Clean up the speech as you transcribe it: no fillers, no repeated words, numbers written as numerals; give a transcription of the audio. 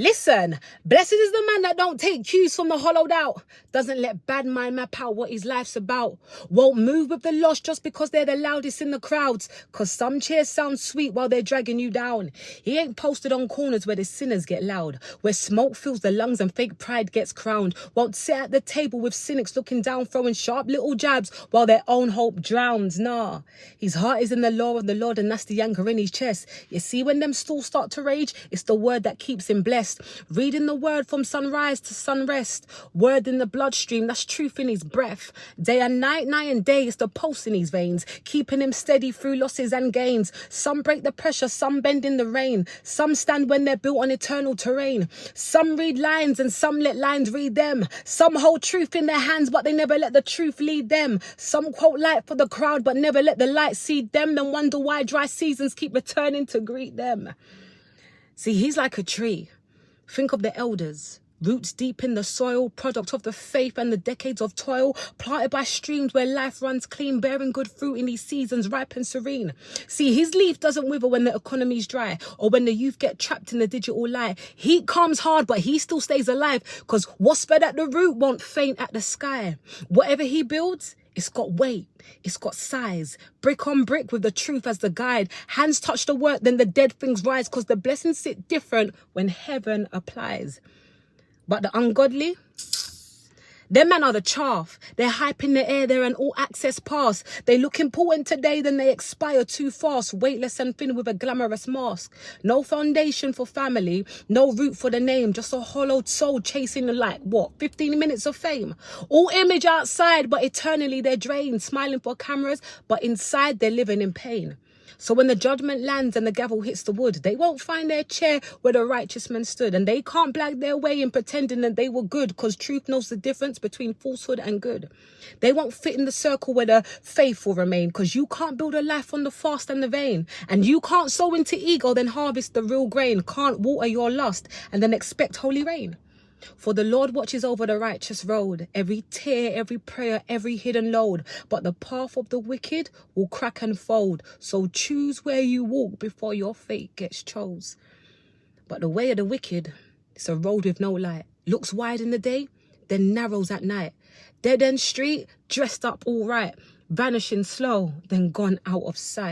Listen, blessed is the man that don't take cues from the hollowed out, doesn't let bad mind map out what his life's about, won't move with the lost just because they're the loudest in the crowds, cause some cheers sound sweet while they're dragging you down. He ain't posted on corners where the sinners get loud, where smoke fills the lungs and fake pride gets crowned, won't sit at the table with cynics looking down throwing sharp little jabs while their own hope drowns. Nah, his heart is in the law of the Lord, and that's the anchor in his chest. You see, when them stools start to rage, it's the word that keeps him blessed. Reading the word from sunrise to sunrest, word in the bloodstream, that's truth in his breath. Day and night and day, it's the pulse in his veins, keeping him steady through losses and gains. Some break the pressure, some bend in the rain, some stand when they're built on eternal terrain. Some read lines and some let lines read them. Some hold truth in their hands but they never let the truth lead them. Some quote light for the crowd but never let the light see them, then wonder why dry seasons keep returning to greet them. See, he's like a tree. Think of the elders, roots deep in the soil, product of the faith and the decades of toil, planted by streams where life runs clean, bearing good fruit in these seasons, ripe and serene. See, his leaf doesn't wither when the economy's dry, or when the youth get trapped in the digital lie. Heat comes hard, but he still stays alive, cause what's fed at the root won't faint at the sky. Whatever he builds, it's got weight, it's got size, brick on brick with the truth as the guide. Hands touch the work, then the dead things rise, cause the blessings sit different when heaven applies. But the ungodly, them men are the chaff. They're hype in the air, they're an all access pass. They look important today, then they expire too fast. Weightless and thin with a glamorous mask. No foundation for family, no root for the name. Just a hollowed soul chasing the 15 minutes of fame. All image outside, but eternally they're drained. Smiling for cameras, but inside they're living in pain. So when the judgment lands and the gavel hits the wood, they won't find their chair where the righteous men stood. And they can't blag their way in pretending that they were good, because truth knows the difference between falsehood and good. They won't fit in the circle where the faithful remain, because you can't build a life on the fast and the vain. And you can't sow into ego, then harvest the real grain. Can't water your lust and then expect holy rain. For the Lord watches over the righteous road, every tear, every prayer, every hidden load. But the path of the wicked will crack and fold. So choose where you walk before your fate gets chose. But the way of the wicked, it's a road with no light. Looks wide in the day, then narrows at night. Dead end street, dressed up all right. Vanishing slow, then gone out of sight.